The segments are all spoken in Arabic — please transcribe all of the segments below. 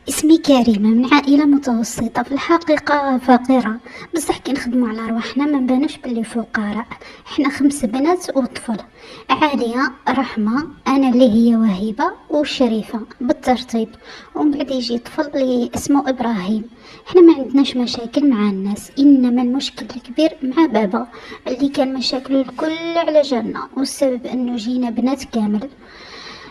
اسمي كريمة من عائلة متوسطة، في الحقيقة فقيرة، بصح كي نخدمو على رواحنا ما نبانوش بلي فقراء. حنا 5 بنات وطفل. عالية، رحمة، أنا اللي هي وهيبة وشريفة بالترتيب، ومن بعد يجي طفل اللي اسمه إبراهيم. حنا ما عندناش مشاكل مع الناس، إنما المشكل الكبير مع بابا اللي كان مشاكله الكل على جالنا، والسبب أنه جينا بنات كامل.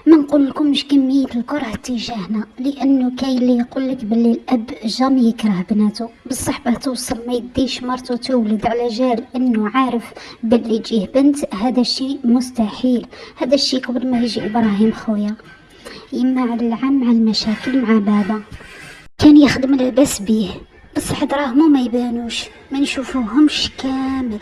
ما نقولكمش كمية الكره تجاهنا، لأنه كاين اللي يقولك بلي الأب جامي يكره بناتو، بصح باه توصل ما يديش مرتو تولد على جال أنه عارف بلي يجيه بنت، هذا الشي مستحيل. هذا الشي قبل ما يجي إبراهيم خويا. يما على العام مع المشاكل مع بابا، كان يخدم لاباس بيه، بصح دراهمو ما يبانوش، ما نشوفوهمش كامل.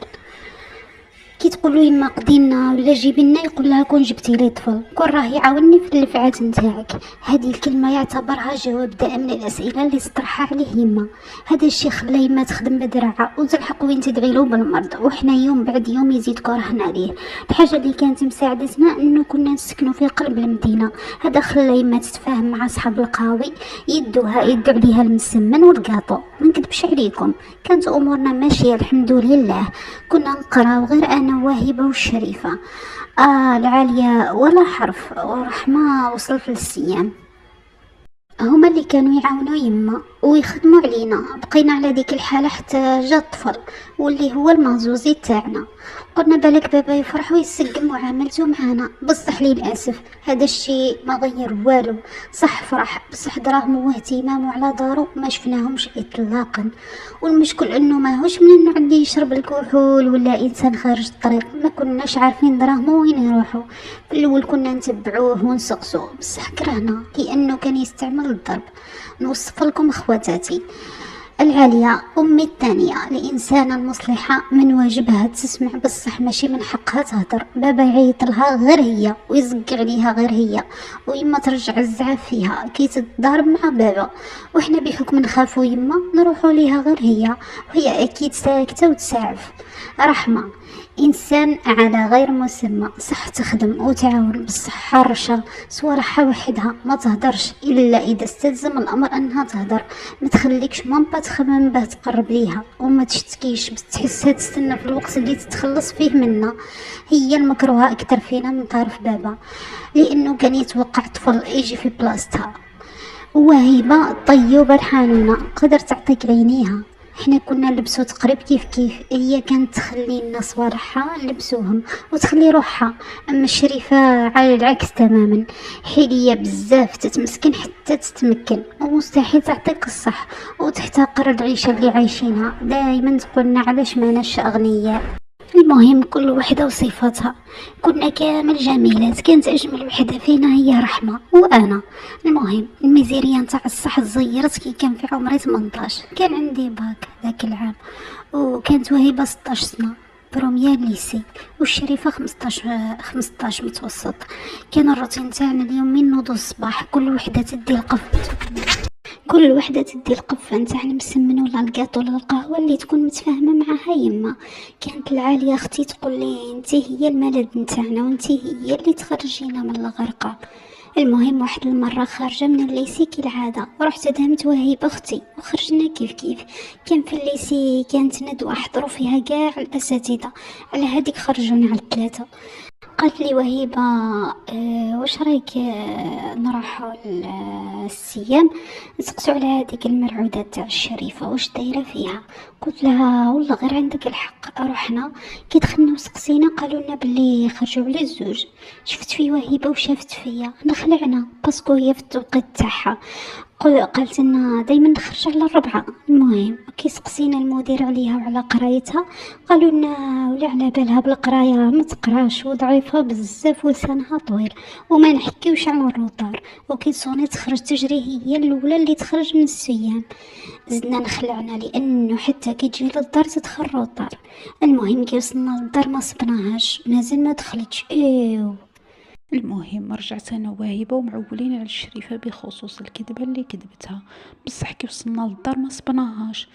كي تقولوا يما قدينا ولا جيبي لنا، يقول لها كون جبتي لي طفل، كون راه يعاونني في اللفعات نتاعك. هذه الكلمه يعتبرها جواب دائم من الاسئله اللي تطرحها عليه يما. هذا الشيء خلى يما تخدم بدراعه وتلحق وين تدعي له بالمرض، وحنا يوم بعد يوم يزيد كرهنا عليه. الحاجه اللي كانت مساعدتنا انه كنا نسكنوا في قلب المدينه، هذا خلى يما تتفاهم مع اصحاب القهاوي، يدوا عليها المسمن والقاطو. ما نكذبش عليكم، كانت امورنا ماشيه الحمد لله. كنا نقراو غير انا وهبه والشريفه. العاليه ولا حرف، ورحمه وصلت للسيام. هما اللي كانوا يعاونوا يما ويخدموا علينا. بقينا على ديك الحالة حتى جا الطفل واللي هو المازوزي تاعنا. قلنا بالك بابا يفرح ويسقم معاملته معانا، بصح للأسف هذا الشيء ما غير والو. صح فرح، بصح دراهمو واهتمامه على دارو ما شفناهمش اطلاقا. والمشكل انه ماهوش من النوع اللي يشرب الكحول ولا انسان خارج الطريق، ما كناش عارفين دراهمو وين يروحوا. في الاول كنا نتبعوه ونسقسوه، بصح كرهنا لانه كان يستعمل الضرب. نوصف لكم اخواتاتي، العالية أمي الثانية، الإنسانة المصلحة من واجبها تسمع، بصح ماشي من حقها تهدر. بابا يعيط لها غير هي ويزق عليها غير هي، ويما ترجع الزعاف فيها كي تتضارب مع بابا، وإحنا بحكم نخافو يما نروحو ليها غير هي، وهي أكيد ساكتة وتساعف. رحمة إنسان على غير مسمى، صح تخدم وتعاون، بصح حرشة صوالحها وحدها ما تهدرش إلا إذا استلزم الأمر أنها تهدر. ما تخليكش مامبا تخمم باه تقرب ليها، وما تشتكيش بس تحسها تستنى في الوقت اللي تتخلص فيه منا. هي المكروهة أكثر فينا من طرف بابا، لأنه كان يتوقع طفل يجي في بلاصتها. وهبة طيوبة الحنونة قدر تعطيك عينيها. احنا كنا نلبسو تقريب كيف كيف، هي كانت تخلي لنا صوالحها نلبسوهم وتخلي روحها. اما الشريفة على العكس تماما، حيلية بزاف، تتمسكن حتى تتمكن ومستحيل تعطيك الصح، وتحتقر العيشة اللي عايشينها. دايما تقولنا علاش ماناش اغنياء. المهم كل وحدة وصفاتها، كنا كامل جميلات، كانت أجمل وحدة فينا هي رحمة وأنا. المهم الميزيريا نتاع الصح تزيرت كي كان في عمري 18، كان عندي باك ذاك العام، وكانت وهبة 16 سنة بروميير ليسي، والشريفة 15 متوسط. كان الروتين تاعنا اليومي نوضو الصباح، كل وحدة تدي القفة نتاع المسمن ولا القاط ولا القهوة اللي تكون متفاهمة معها يما. كانت العالية اختي تقول لي انتي هي الملد نتاعنا، وانتي هي اللي تخرجينا من الغرقة. المهم واحد المرة خارجة من الليسي كالعادة، رحت دهمت وهيبة اختي وخرجنا كيف كيف. كان في الليسي كانت ندوة حضروا فيها كاع الاساتذة، على هاديك خرجونا على 3. قالت لي وهيبة واش رايك نروحوا للسيام نسقسوا على هذيك المرعودة تاع الشريفة واش دايره فيها. قلت لها والله غير عندك الحق. رحنا كي دخلنا وسقسينا قالوا لنا بلي خرجوا على الزوج. شفت في وهيبة وشافت فيا، نخلعنا باسكو هي في التوقيت تاعها. قالت لنا دايما نخرج على 4. المهم كي سقسينا المدير عليها وعلى قرايتها، قالوا لنا ولا على بالها بالقرايه ما تقراش وضعيفه بزاف ولسانها طويل، وما نحكيوش على الروطار، وكي صوني تخرج تجري هي الاولى اللي تخرج من السيام. زدنا نخلعنا لانه حتى كي تجي للدار تدخل الروطار. المهم كي وصلنا للدار ما صبناهاش، مازال ما دخلتش. المهم رجعت انا وهبه ومعولين على الشريفه بخصوص الكذبه اللي كذبتها، بصح كي وصلنا للدار ما صبناهاش.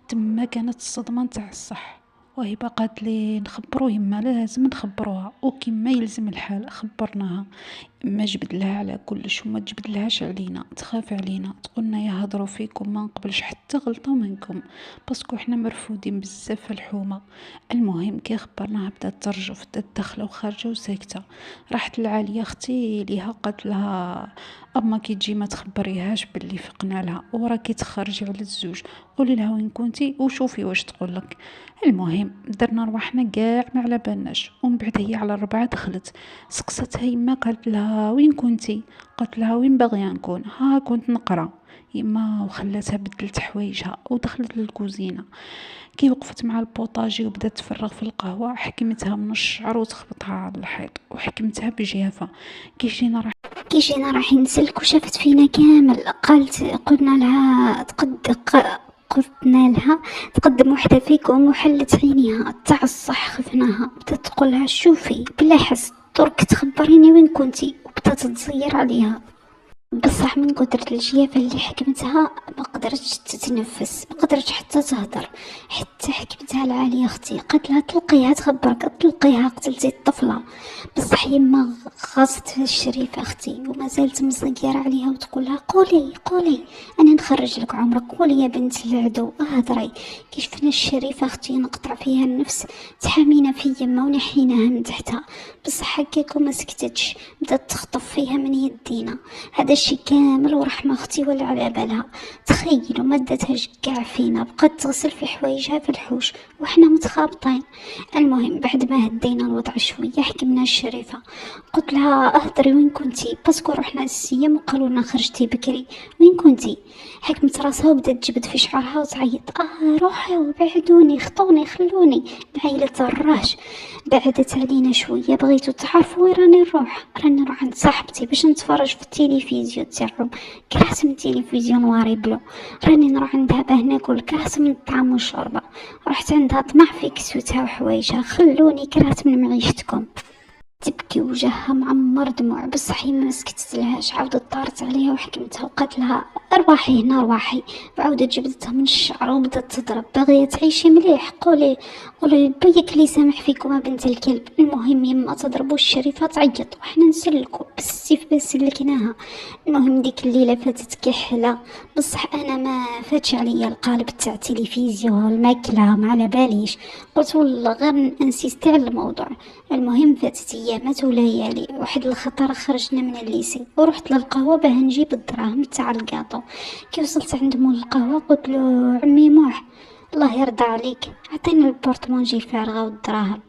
تما كانت الصدمه نتاع الصح. وهبه قالت لي نخبرو يما، لازم نخبروها وكما يلزم الحال. خبرناها ما جبدلها على كلش وما تجبدلهاش علينا، تخاف علينا، تقولنا يهضروا فيكم ما نقبلش حتى غلطة منكم، باسكو حنا مرفودين بزاف في الحومة. المهم كي خبرناها بدات ترجف، بدات داخله وخارجه وساكته. راحت لعاليه اختي ليها قالت لها اما كي تجي ما تخبريهاش باللي فقنا لها وراكي تخرجي على الزوج، قولي لها وين كنتي وشوفي واش تقولك. المهم درنا رواحنا كاع ما على بالناش، ومن بعد هي على الربعة دخلت سقستها يما قالت لها وين كنتي، قالت لها وين باغيه نكون، ها كنت نقرا يما، وخلاتها بدلت حوايجها ودخلت للكوزينه. كي وقفت مع البوطاجي وبدات تفرغ في القهوه حكمتها من الشعر وتخبطها على الحيط وحكمتها بجيافه. كي جينا رايحين نسلك وشافت فينا كامل، قلنا لها قلنا لها تقدم وحده فيكم وحلت عينيها تاع الصح. خفناها، بدات تقولها شوفي بلا حس درك تخبريني وين كنتي، وبدات تزير عليها. بصح من كتر الجيافة اللي حكمتها ما قدرتش تتنفس، ما قدرتش حتى تهدر، حتى حكمتها العالية اختي قالت لها طلقيها تخبرك، طلقيها قتلتي الطفلة. بصح يما غاصت في الشريفة اختي وما زالت مزيرة عليها وتقولها قولي انا نخرج لك عمرك، قولي يا بنت العدو اهدري. كي شفنا الشريفة اختي نقطع فيها النفس، تحامينا في يما ونحيناها من تحتها، بصح هكاك وما سكتتش، بدات تخطف فيها من يدينا. هذا الشي كامل ورحمة اختي ولا على بالها. تخيلوا ما داتهاش كاع فينا، بقات تغسل في حوايجها في الحوش وحنا متخابطين. المهم بعد ما هدينا الوضع شويه حكمنا الشريفه، قلت لها اهدري وين كنتي، باسكو رحنا للسيام وقالوا لنا خرجتي بكري، وين كنتي. حكمت راسها وبدات تجبد في شعرها وتعيط روحي وبعدوني خطوني خلوني. العيلة الراش بعدت علينا شويه، بغيتو تعرفوا وين راني نروح عند صاحبتي باش نتفرج في التلفزيون تاعهم، كرهت من التلفزيون واري بلو، راني نروح عندها باه ناكل، كرهت من الطعام والشوربه، رحت عندها طمع في كسوتها وحوايجها، خلوني كرهت من معيشتكم. تبكي وجهها معمر دموع، بصح هي ما سكتتلهاش، عاودت طارت عليها وحكمتها وقالت لها ارواحي هنا ارواحي. عاودت جبدتها من الشعر وبدات تضرب، باغيه تعيشي مليح، قولي بيك اللي سامح فيكم بنت الكلب. المهم يما تضرب والشريفه تعيط وحنا نسلكو بالسيف بس سلكناها. المهم ديك الليله فاتت كحله، بصح انا ما فاتش عليا القالب تاع التلفزيون الماكله ما على باليش، قلت والله غير نسيستي على الموضوع. المهم فاتت ايامات وليالي، واحد الخطر خرجنا من الليسي ورحت للقهوه باه نجيب الدراهم تاع الكاطو. كي وصلت عند مول القهوه قلت له عمي موح الله يرضى عليك عطيني البورتمونجي فارغه والدراهم.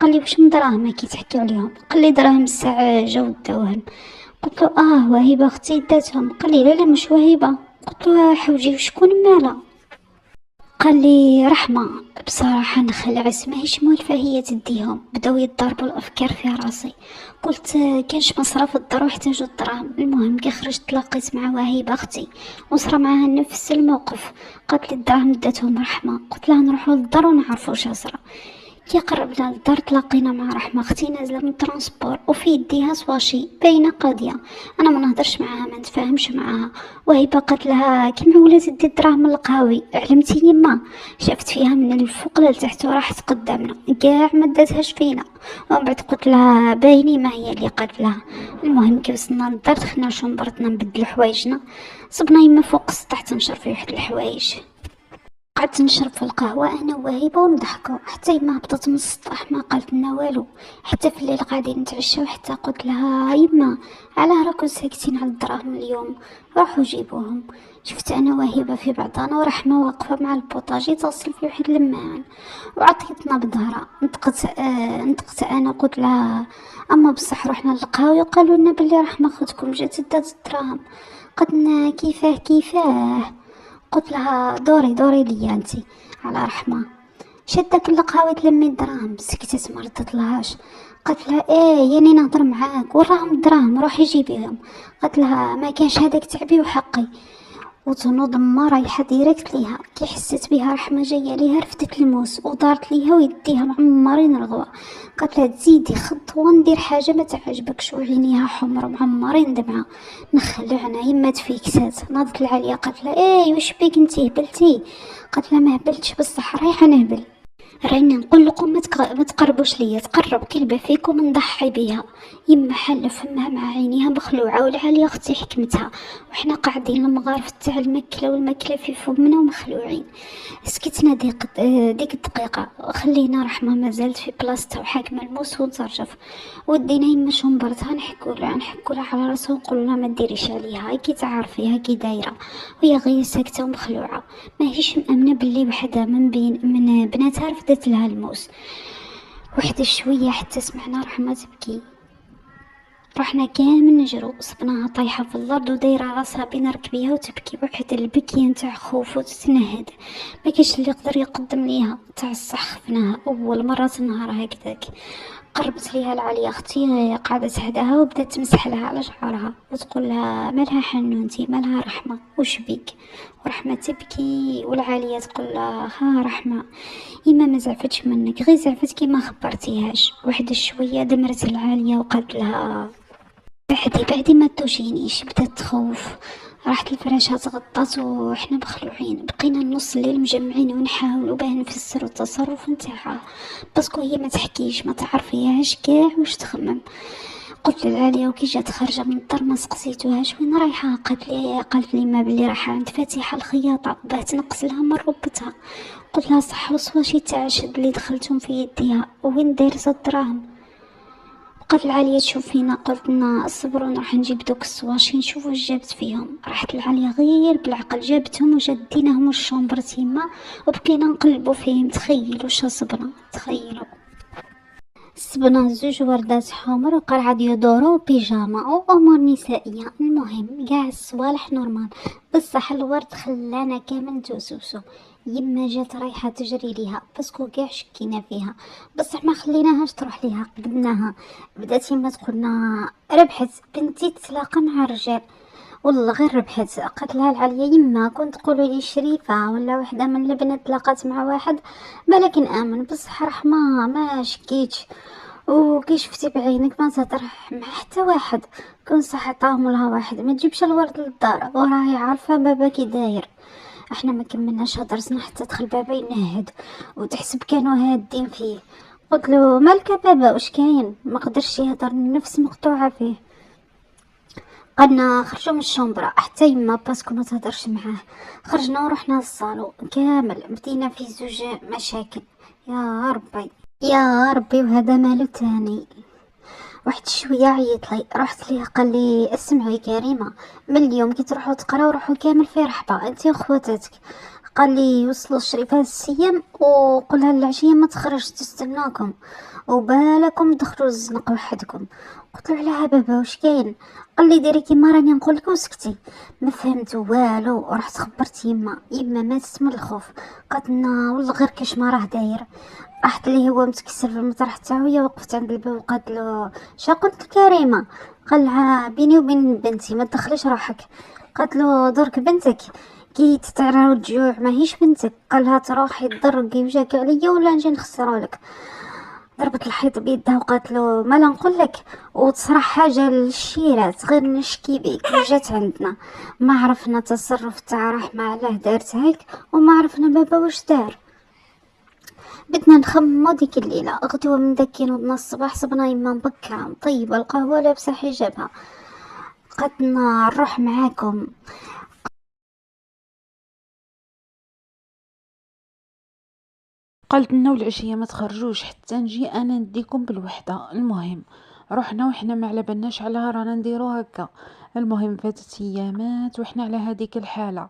قال لي واش من دراهم كي تحكي عليهم، قال لي دراهم السعاجه والدوهم. قلت له وهبه اختي داتهم. قال لي لا مش وهبه. قلت له حوجي وشكون مالا. قال لي رحمة. بصراحة نخلع ماهيش موالفة هي تديهم، بداو يتضاربوا الأفكار في راسي. قلت كانش مصرف الدار واحتاجوا الدراهم. المهم كي خرجت تلاقيت مع وهيبة أختي وصرا معاها نفس الموقف، قالت لي الدراهم داتهم رحمة. قلت لها نروحوا للدار ونعرفوا واش صرا. كي قربنا للدار تلاقينا مع رحمة اختي نازله من الترونسبور وفي يديها صواشي باينه قاضيه. انا ما نهضرش معاها ما نتفاهمش معاها. وهبه قالت لها كي معوله تدي الدراهم من القهاوي، علمتي يما شافت فيها من الفوق لتحت وراحت قدامنا كاع ما داتهاش فينا. ومن بعد قلت لها بايني ما هي اللي قالت لها. المهم كي وصلنا للدار دخلنا شنبرتنا نبدل حوايجنا، صبنا يما فوق السطح تنشر في واحد الحوايج. قعدت نشرب في القهوة أنا وهيبة ونضحكوا حتى يما هبطت من السطح ما قالت لنا والو. حتى في الليل غادي نتعشاو حتى قلت لها يما علاه راكو ساكتين على الدراهم اليوم، روحوا جيبوهم. شفت أنا وهيبة في بعضنا ورحمة واقفة مع البوطاجي تصل في واحد الماعن وعطيتنا بظهرها. نطقت أنا قلت لها أما بصح رحنا للقهاوي وقالوا لنا بلي رحمة خدكم جات دات الدراهم. قدنا كيفاه. قلت لها دوري ليا انتي على رحمة. شدت القهوة تلمي الدراهم، سكتت ما ردت لهاش. قالت لها ياني نهضر معاك وراهم الدراهم روحي جيبيهم. قالت لها ما كانش هذاك تعبي وحقي. وتنوض ما رايحه ديريكت ليها. كي حسيت بها رحمه جايه ليها رفدت الموس ودارت ليها ويديها معمرين الغوا. قالت لها تزيدي خطوه ندير حاجه ما تعجبكش، وعينيها حمر معمرين دمعه. نخلعنا يما تفيكسات. ناضت العاليه قالت لها واش بيك انتي هبلتي. قالت لها ما هبلتش بصح رايحه نهبل. راني نقول لكم ما تقربوش ليا، تقرب كلبه فيكم نضحي بيها. يما حل فمها مع عينيها مخلوعه، والعاليه اختي حكمتها، وحنا قاعدين المغارف تاع الماكله والماكله في فمنا ومخلوعين. سكتنا ديك الدقيقه، خلينا رحمه مازالت في بلاصتها وحاكمه الموس وترجف. ودينا يما شنبرتها نحكولها على راسها ونقول لها ما ديريش عليها، هاي كي تعرفيها كي دايره، وهي غير ساكته ومخلوعه، ماهيش مأمنة باللي وحدة من بناتها رفدت لها الموس. وحدة شوية حتى سمعنا رحمة تبكي، رحنا كامل نجرو، صبناها طايحة في الأرض ودايرة راسها بين ركبيها وتبكي واحد البكية نتاع خوف وتتنهد، مكاش اللي يقدر يقدم ليها تاع الصح. خفناها أول مرة تنهار هكذاك. قربت ليها العليا اختي قاعدة تهداها وبدات تمسح لها على شعرها وتقول لها مالها حنونتي مالها رحمة وش بيك. ورحمة تبكي والعالية تقول لها ها رحمة إما ما زعفتش منك، غير زعفت كي ما خبرتيهاش. واحد شوية دمرت العالية وقالت لها بعدي ما توجينيش. بدات تخوف، راحت الفراشة تغطات وحنا مخلوعين، بقينا نص الليل مجمعين ونحاولوا باه نفسروا التصرف نتاعها، باسكو هي ما تحكيش ما تعرفيهاش كاع واش تخمم. قلت للعالية وكي جات خارجة من الدار ما سقسيتوهاش وين رايحة، قالت لي ما بلي رايحة عند فاتحة الخياطة باه تنقص لها من ربتها. قلت لها صح وصواشي تاع الشد اللي دخلتهم في يديها وين دايرة الدراهم. قالت العالية تشوف فينا، قلت لنا صبروا نروح نجيب دوك الصواشي نشوفوا واش جابت فيهم. راحت العالية غير بالعقل جابتهم وجديناهم الشومبر تيما وبقينا نقلبوا فيهم. تخيلوا شا صبنا، تخيلوا صبنا زوج وردات حمر وقرعة يدورو بيجاما وأمور نسائية. المهم قاع الصوالح نورمال، بصح الورد خلانا كامل نتوسوسو. يما جات رايحة تجري ليها باسكو قاع شكينا فيها، بصح ما خليناهاش تروح ليها قبلناها. بدات يما تقولنا ربحت بنتي تتلاقى مع الرجال، والله غير ربحت. قالت لها العليا يما كنت تقولوا لي شريفه ولا وحده من البنات تلاقات مع واحد بالك نامن، بصح رحمه ما شكيتش وكي شفتي بعينك ما تطرح مع حتى واحد. كون صح عطاهم لها واحد ما تجيبش الورد للدار وراهي عارفه بابا كي داير. احنا ما كملناش هدرسنا حتى دخل بابا ينهد وتحسب كانوا هادين فيه. قلت له مالك بابا واش كاين، ما قدرش يهدر، النفس مقطوعه فيه. قدنا خرجوا من الشومبرا حتى يما باسكو ما تهدرش معاه. خرجنا ورحنا للصالو كامل، بدينا في زوج مشاكل. يا ربي يا ربي وهذا مالو تاني. واحد شويه عيط لي، رحت ليه قال لي اسمعي كريمه، من اليوم كي تروحوا تقراو روحوا كامل في رحبه انت وخواتاتك. قال لي وصلوا الشريف هاد السيام وقولها العشيه ما تخرج تستناكم وبالكم دخلوا الزنق وحدكم. قلت له على بابا واش كاين، قال لي ديري كيما راني نقول لك وسكتي. ما فهمت والو ورحت خبرت يما ماتت من الخوف. قالت لنا والله غير كاش ما راه داير. راحت ليه هو متكسر في المطرح تاعو، هي وقفت عند الباب وقالت له شا قلت لكريمه. قال لها بيني وبين بنتي ما تدخليش روحك. قالت له درك بنتك كي تتعرى الجوع ماهيش بنتك. قال لها تروحي تضرقي وجاك عليا ولا نجي نخسروا لك. ضربت الحيط بيدها وقالت له ما لا نقول لك وتصرح حاجه للشيرات غير نشكي بيك. وجات عندنا ما عرفنا تصرف تاع رحمه علاه دارت هيك وما عرفنا بابا واش دار. بدنا نخمو ديك الليله غدوه من داك نوضنا الصباح صبنا يما مبكره طيبه القهوه لابسه حجابها. قدنا نروح معاكم. قالت لنا والعشية ما تخرجوش حتى نجي انا نديكم بالوحدة. المهم رحنا وحنا ما على بالناش على رانا نديرو هكا. المهم فاتت ايامات وحنا على هذيك الحالة.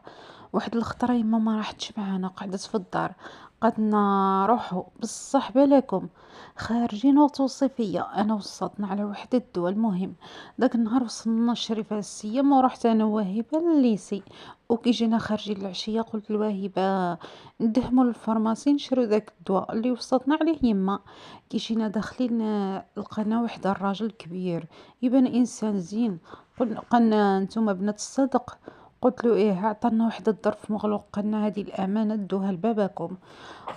واحد الخطرة يما ما راحتش معانا قعدت في الدار. قدنا روحوا بصح بالكم خارجين وتوصيفية انا وصلتنا على وحدة الدول. المهم داك النهار وصلنا الشريفة السيام ورحت انا وهبة لليسي. وكي جينا خارجين العشية قلت لوهبة ندهموا للفارماسي نشرو داك الدواء اللي وصلتنا عليه يما. كي جينا داخلين لقينا واحد الراجل كبير يبان انسان زين. قلنا نتوما بنات الصدق قلت له ايه، عطانا واحد الظرف مغلوق، قالنا هذه الامانه دوها لباباكم.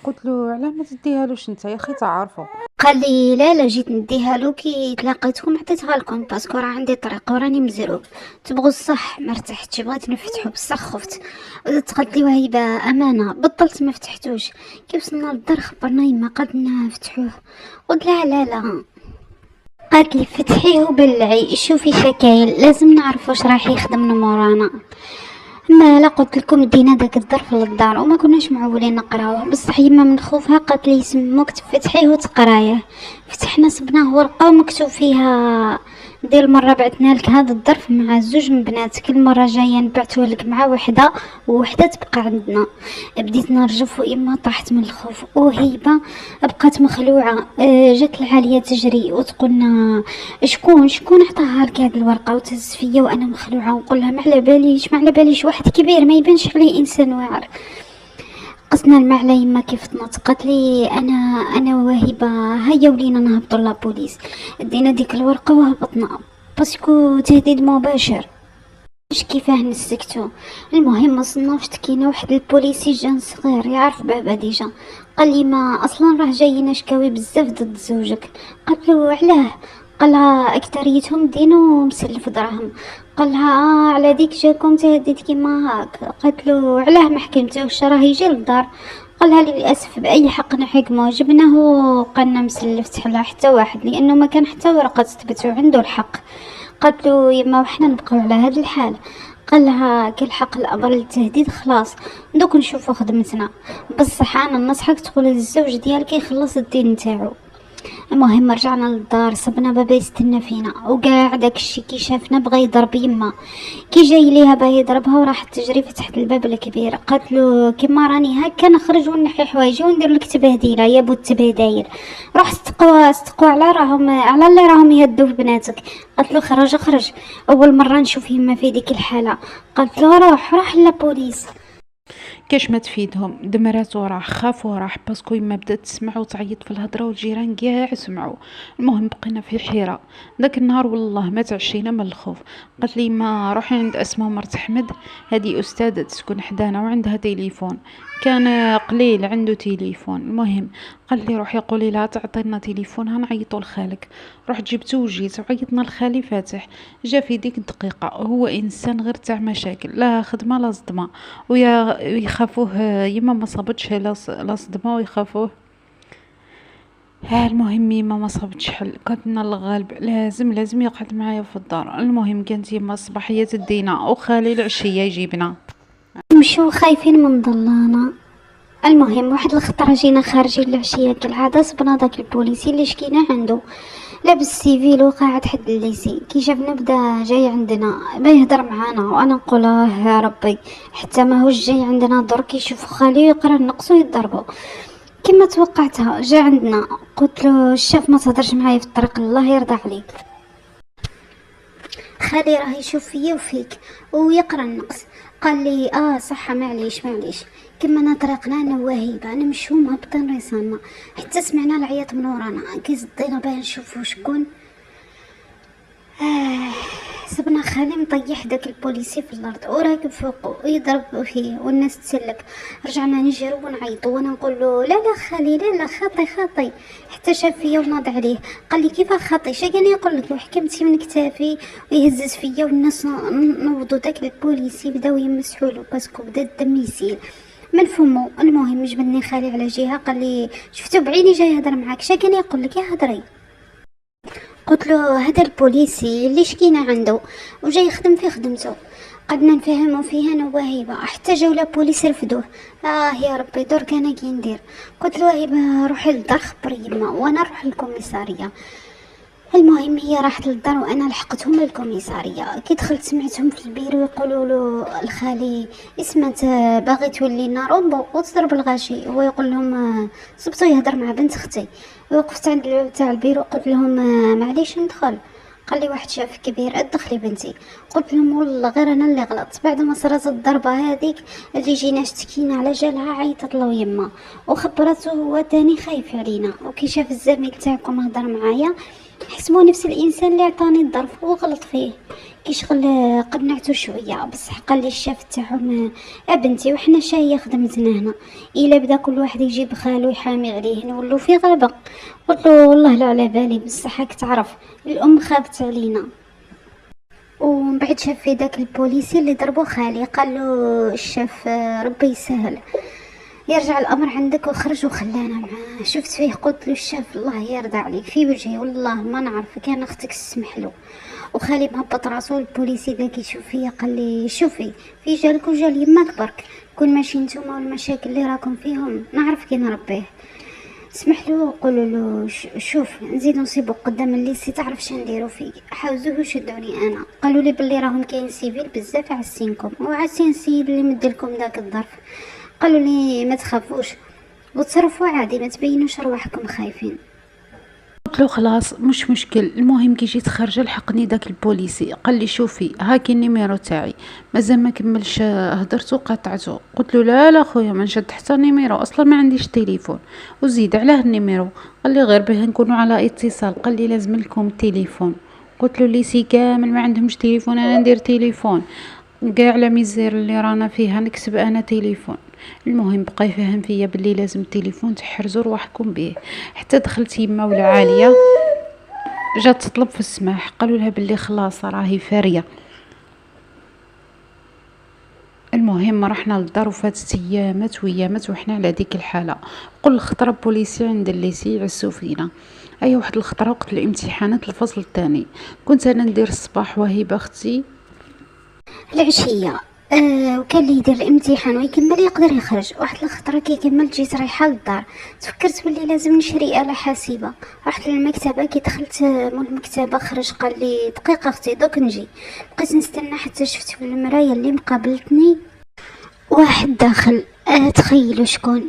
قلت له علاه ما تديهالوش انت يا اخي تعرفوا. قال لي لا لا، جيت نديها له كي تلاقيتكم عطيتها لكم باسكو راه عندي طريق وراني مزروب. تبغوا الصح ما ارتحتش، بغيت نفتحو بصح خفت. قالت لي وهيبه امانه، بطلت ما فتحتوش. كي وصلنا للدار خبرنا يما، قالت لنا نفتحوه. قلت لها لا لا. قالت لي فتحيه وبلعي شوفي شكاين، لازم نعرف واش راح يخدم من مورانا. ما لا قلت لكم دينا داك الظرف للدار وما كناش معولين نقراوه، بصح يما من خوفها قالت لي يسموك تفتحيه وتقرايه. فتحنا صبناه ورقه ومكتوب فيها دير المره بعثنا لك هذا الظرف مع زوج من بنات، كل مره جايه نبعثوه لك مع وحده ووحده تبقى عندنا. بديت نرجف وإما طاحت من الخوف، وهيبه بقات مخلوعه. جات العاليه تجري وتقولنا شكون عطاها لك هاد الورقه، وتهز فيا وانا مخلوعه ونقول لها ما على باليش واحد كبير ما يبانش عليه انسان واعر. قصنا المعلى يما كيف تنط. قالت لي انا وهبه هيا ولينا نهبطوا لابوليس. دينا ديك الورقه وهبطنا باسكو تهديد مباشر، مش كيفاه نسكتو. المهم وصلنا واشتكينا واحد البوليسي جان صغير يعرف بابا ديجا. قال لي ما اصلا راه جايين شكاوي بزاف ضد زوجك. قالت له علاه؟ قالها اكثريتهم دينو مسلف دراهم. قالها على ديك جاكم تهديد كيما هاك. قالت له علاه ما حكمتوش راه يجي للدار. قالها للاسف باي حق نحكمه، جبناه قالنا مسلف تحلا حتى واحد لانه ما كان حتى ورقه تثبت عنده الحق. قالت له يما وحنا نبقاو على هذا الحال؟ قال لها كي الحق الامر للتهديد خلاص دوك نشوفوا خدمتنا، بصح انا ننصحك تقول للزوج ديالك يخلص الدين نتاعو. المهم رجعنا للدار، صبنا بابا يستنى فينا وكاع داكشي كي شافنا بغى يضرب يما. كي جاي ليها باه يضربها وراحت تجري فتحت الباب الكبير. قالت له كيما راني هكا نخرج ونحي حوايجي وندير لك تبهديله يا بو التبهدايل، روح استقوا على اللي راهم يهدوا في بناتك. قالت له خرج اول مره نشوف يما في ديك الحاله. قالت له روح لابوليس. كاش ما تفيدهم، دمرات وراح خاف وراح باسكو يما بدات تسمع وتعيط في الهضره والجيران كاع سمعوا. المهم بقينا في حيره. داك النهار والله ما تعشينا من الخوف. قالت لي ما روحي عند اسماء مرت احمد، هذه استاذه تسكن حدانا وعندها تليفون، كان قليل عنده تليفون. المهم قال لي روحي قولي لها تعطينا تليفونها نعيطوا لخالك. رحت جبته وجيت وعيطنا لخالي فاتح، جا في ديك الدقيقه. هو انسان غير تاع مشاكل، لا خدمه لا صدمه، ويخافوه يما ما صابتش لا صدمه ويخافوه. المهم يما ما صابتش حل، قالت لنا الغالب لازم يقعد معايا في الدار. المهم كانت يما الصباحيه تدينا وخالي العشيه يجيبنا. مشو خايفين من ضلانا. المهم واحد الخطره جينا خارجين العشيه كالعاده، صبنا داك البوليسي اللي شكينا عنده لابس سيفيل وقاعد حد الليسي. كي شافنا بدا جاي عندنا با يهضر معانا وانا نقول يا ربي حتى ما هوش جاي عندنا درك يشوف خالي يقرا النقص ويضربوا كما توقعتها. جا عندنا قلت له الشاف ما تهضرش معايا في الطريق الله يرضى عليك، خالي راه يشوف فيا وفيك ويقرا النقص. قال لي صح معليش كما طريقنا انا وهيبه نمشيو مهبطين رسالنا حتى سمعنا العياط من ورانا. كي زدينا باه نشوفو شكون سبنا خالي مطيح داك البوليسي في الارض وراكب فوقه ويضرب فيه والناس تسلك. رجعنا نجرو ونعيطوا وانا نقول له لا خالي لا خاطي حتى شاف فيا وناض عليه. قال لي كيف خاطي شكاني يقول لك وحكمتي من كتافي ويهزز فيا والناس نوضوا داك البوليسي بداو يمسحوا له باسكو بدا الدم يسيل من فمو. المهم جبدني خالي على جهه قال لي شفتو بعيني جاي يهضر معاك شكاني يقول لك يا هضري. قلت له هذا البوليسي اللي شكينا عنده وجاي يخدم في خدمته. قدنا نفهموا فيها انا وهيبه حتى جاو لا بوليس رفدوه. يا ربي درك انا كي ندير. قلت له هيبه روحي للدار خبري يما وانا نروح للكوميساريه. المهم هي راحت للدار وانا لحقتهم للكوميساريه. كي دخلت سمعتهم في البيرو يقولوا له الخالي اسمت باغي تولي لنا رومبو وتضرب الغاشي. هو يقول لهم صبتو يهضر مع بنت اختي. وقفت عند الباب تاع البيرو قلت لهم معليش ندخل. قال لي واحد شاف كبير ادخلي بنتي. قلت لهم والله غير انا اللي غلطت. بعد ما صرات الضربه هذيك اللي جينا اشتكينا على جالها عيطت له يما وخبرته هو تاني خايف علينا. وكي شاف الزميل تاعكم هضر معايا حسبوا نفس الانسان اللي عطاني الظرف وغلط فيه. كي شغل قنعته شويه، بصح قال لي الشاف تاعهم بنتي وحنا شاهيه خدمتنا هنا، الا بدا كل واحد يجيب خالو يحامي عليه نولو في غابه. قلت له والله لا على بالي، بصح راك تعرف الام خافت علينا. ومن بعد شاف في داك البوليسي اللي ضربو خالي، قال له الشاف ربي يسهل يرجع الامر عندك، وخرج وخلانا معاه. شفت فيه قلت له الشاف الله يرضى عليك في وجهي والله ما نعرف، كان اختك تسمح له. وخالي مهبط راسو. البوليسي ذاك يشوف فيا قال لي شوفي في جالك وجال يماك برك، كون ماشي نتوما والمشاكل اللي راكم فيهم نعرف كي نربيه. اسمح له وقولوا له شوف نزيد نصيبو قدام الليسي تعرف شنديرو فيك. حاوزوه وشدوني انا، قالوا لي بلي راهم كاين سيفيل بزاف عسينكم وعسين السيد اللي مدلكم داك الظرف. قالوا لي ما تخافوش وتصرفوا عادي، ما تبينوش رواحكم خايفين. قلت له خلاص مش مشكل، المهم كي جيت خارجه لحقني داك البوليسي قال لي شوفي هاكي النيميرو تاعي، مازال ما كملش هدرتو قطعته. قلت له لا لا خويا ما نشد حتى النيميرو، اصلا ما عنديش تليفون. وزيد علاه النيميرو؟ قال لي غير به نكونوا على اتصال، قال لي لازم لكم التليفون. قلت له ليسي كامل ما عندهمش تليفون، انا ندير تليفون كاع على ميزير اللي رانا فيها نكسب انا تليفون. المهم بقى يفهم فيا بلي لازم التليفون تحرزوا رواحكم به. حتى دخلت يما ولا عاليه جات تطلب في السماح، قالوا لها بلي خلاص راهي فاريه. المهم رحنا للدار وفاتت ايامات ويامات وحنا على ديك الحاله. كل خطره بوليسي عند الليسي يعسو فينا. اي واحد الخطره وقت الامتحانات الفصل الثاني كنت انا ندير الصباح وهبه اختي العشيه وكان اللي يدير الامتحان ويكمل يقدر يخرج. واحد الخطره كي كملت جيت رايحه للدار، تفكرت بلي لازم نشري آلة حاسبه. رحت للمكتبه، كي دخلت مول المكتبه خرج قال لي دقيقه اختي دوك نجي. بقيت نستنى حتى شفت في المرايه اللي مقابلتني واحد داخل. تخيلوا شكون؟